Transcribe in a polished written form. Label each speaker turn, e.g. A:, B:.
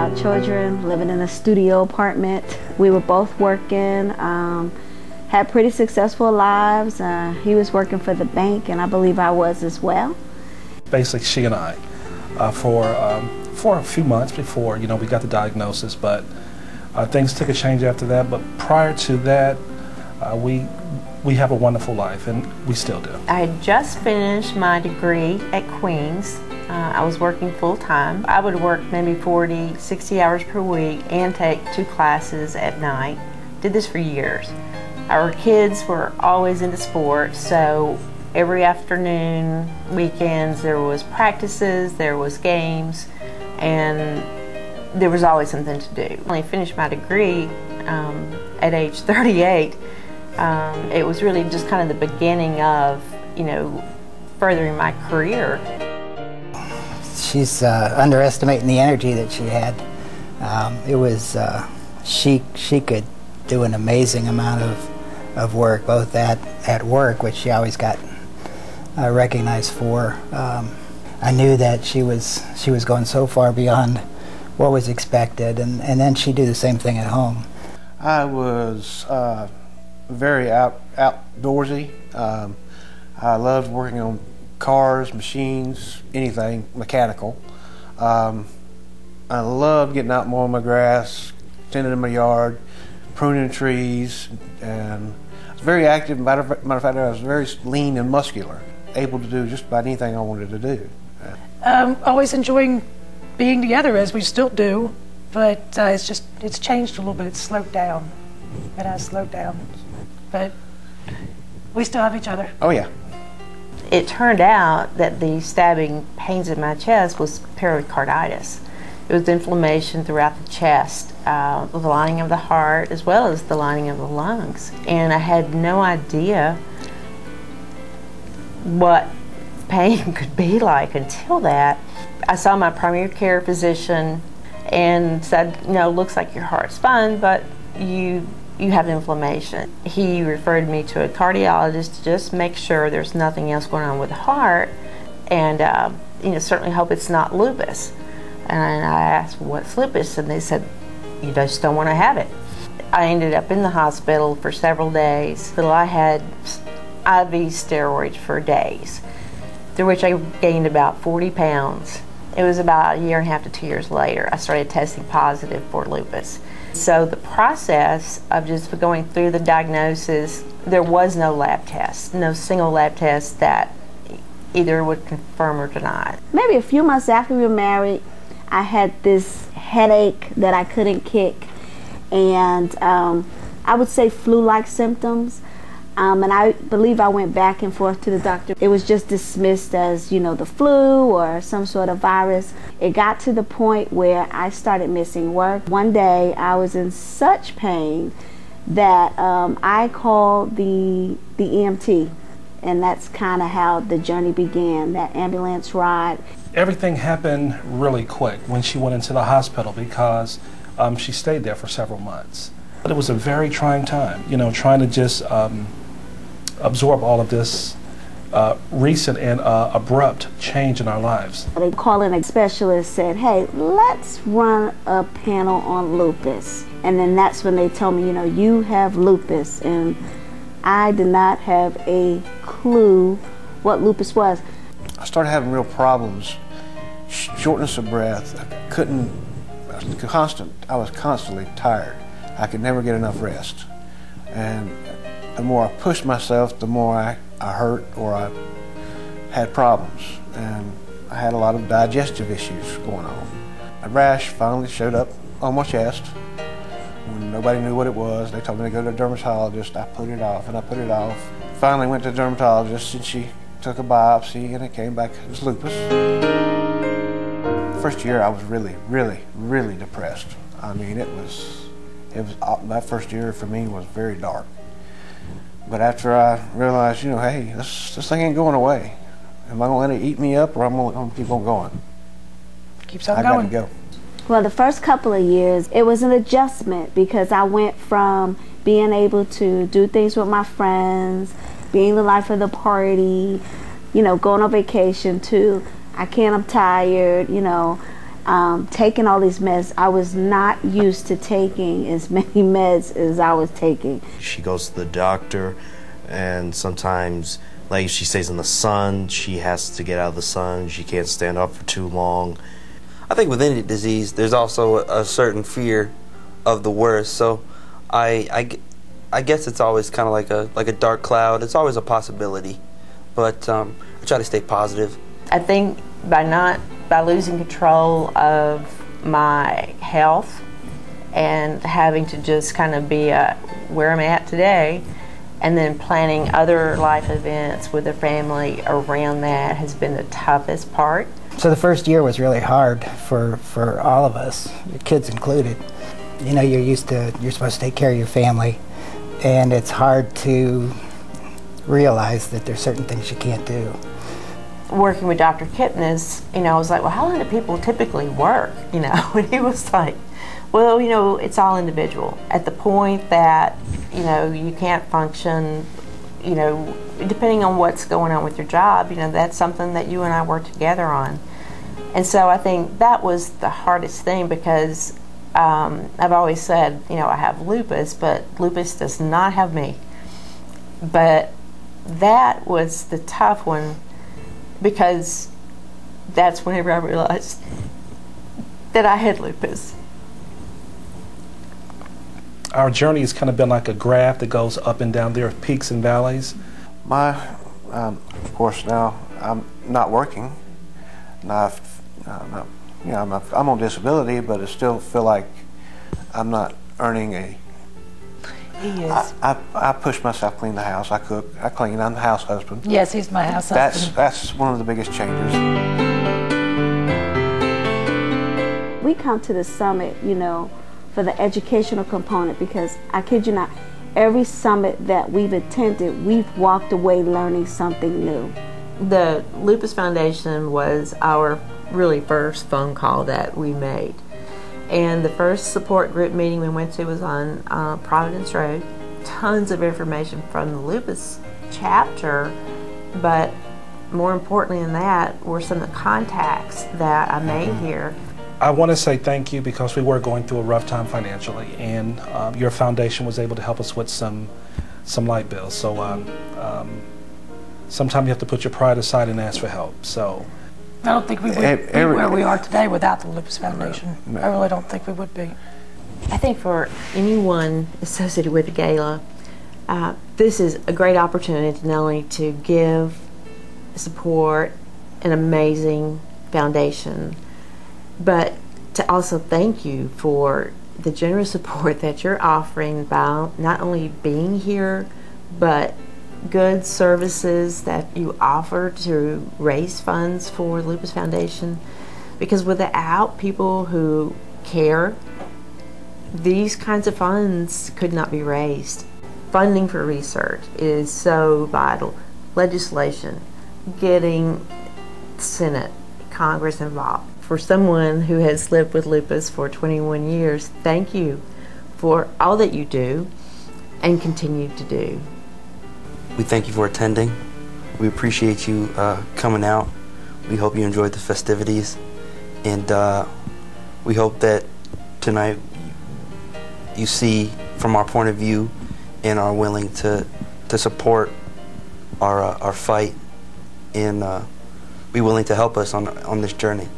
A: without children, living in a studio apartment. We were both working, had pretty successful lives. He was working for the bank, and I believe I was as well.
B: Basically, she and I, for a few months before, we got the diagnosis, but things took a change after that. But prior to that, we have a wonderful life, and we still do.
C: I had just finished my degree at Queens. I was working full-time. I would work maybe 40, 60 hours per week and take 2 classes at night. Did this for years. Our kids were always into sports, so every afternoon, weekends, there was practices, there was games, and there was always something to do. When I finished my degree at age 38, it was really just kind of the beginning of, furthering my career.
D: She's underestimating the energy that she had. She could do an amazing amount of work, both at work, which she always got recognized for. I knew that she was going so far beyond what was expected, and then she'd do the same thing at home.
E: I was very outdoorsy. I loved working on cars, machines, anything mechanical. I loved getting out mowing my grass, tending in my yard, pruning trees, and I was very active. Matter of fact, I was very lean and muscular, able to do just about anything I wanted to do.
F: Always enjoying being together, as we still do, but it's changed a little bit. It's slowed down. It has slowed down, but we still have each other.
E: Oh yeah.
C: It turned out that the stabbing pains in my chest was pericarditis. It was inflammation throughout the chest, the lining of the heart, as well as the lining of the lungs. And I had no idea what pain could be like until that. I saw my primary care physician and said, looks like your heart's fine, but you have inflammation. He referred me to a cardiologist to just make sure there's nothing else going on with the heart, and certainly hope it's not lupus. And I asked, what's lupus? And they said, you just don't want to have it. I ended up in the hospital for several days. So I had IV steroids for days, through which I gained about 40 pounds. It was about 1.5 to 2 years later I started testing positive for lupus. So the process of just going through the diagnosis, there was no lab test, no single lab test that either would confirm or deny.
A: Maybe a few months after we were married, I had this headache that I couldn't kick, and I would say flu-like symptoms. And I believe I went back and forth to the doctor. It was just dismissed as, the flu or some sort of virus. It got to the point where I started missing work. One day I was in such pain that I called the EMT, and that's kind of how the journey began, that ambulance ride.
B: Everything happened really quick when she went into the hospital because she stayed there for several months. But it was a very trying time, trying to just absorb all of this recent and abrupt change in our lives.
A: They called in a specialist, said, hey, let's run a panel on lupus. And then that's when they told me, you have lupus. And I did not have a clue what lupus was.
E: I started having real problems, shortness of breath. I was constantly tired. I could never get enough rest. And the more I pushed myself, the more I hurt or I had problems. And I had a lot of digestive issues going on. A rash finally showed up on my chest. When nobody knew what it was, they told me to go to a dermatologist. I put it off and I put it off. Finally went to a dermatologist and she took a biopsy and it came back as lupus. First year I was really, really, really depressed. I mean, that first year for me was very dark. But after I realized, hey, this thing ain't going away. Am I going to let it eat me up, or I'm going to keep on going?
F: Keeps on
E: going. I got to go.
A: Well, the first couple of years, it was an adjustment because I went from being able to do things with my friends, being the life of the party, going on vacation, to I can't, I'm tired, taking all these meds. I was not used to taking as many meds as I was taking.
G: She goes to the doctor, and sometimes, like, she stays in the sun. She has to get out of the sun. She can't stand up for too long.
H: I think with any disease, there's also a certain fear of the worst. So I guess it's always kind of like a dark cloud. It's always a possibility, but I try to stay positive.
C: I think by losing control of my health and having to just kind of be where I'm at today, and then planning other life events with the family around that has been the toughest part.
D: So the first year was really hard for all of us, your kids included. You know, you're supposed to take care of your family, and it's hard to realize that there's certain things you can't do.
C: Working with Dr. Kipnis, I was like, well, how long do people typically work? And he was like, well, it's all individual. At the point that, you can't function, depending on what's going on with your job, that's something that you and I work together on. And so I think that was the hardest thing, because I've always said, I have lupus, but lupus does not have me. But that was the tough one, because that's whenever I realized that I had lupus.
B: Our journey has kind of been like a graph that goes up and down. There are peaks and valleys.
E: Of course, now I'm not working. Now, I'm on disability, but I still feel like I'm not earning a.
C: He is.
E: I push myself, clean the house. I cook. I clean. I'm the house husband.
F: Yes, he's my house husband.
E: That's one of the biggest changes.
A: We come to the summit, for the educational component, because I kid you not, every summit that we've attended, we've walked away learning something new.
C: The Lupus Foundation was our really first phone call that we made. And the first support group meeting we went to was on Providence Road. Tons of information from the lupus chapter, but more importantly than that were some of the contacts that I made here.
B: I want to say thank you, because we were going through a rough time financially, and your foundation was able to help us with some light bills. So sometimes you have to put your pride aside and ask for help. So
F: I don't think we would be where we are today without the Lupus Foundation. No. I really don't think we would be.
C: I think for anyone associated with the gala, this is a great opportunity not only to give support an amazing foundation, but to also thank you for the generous support that you're offering by not only being here, but good services that you offer to raise funds for the Lupus Foundation. Because without people who care, these kinds of funds could not be raised. Funding for research is so vital. Legislation, getting Senate, Congress involved. For someone who has lived with lupus for 21 years, thank you for all that you do and continue to do.
H: We thank you for attending. We appreciate you coming out. We hope you enjoyed the festivities, and we hope that tonight you see from our point of view and are willing to support our fight, and be willing to help us on this journey.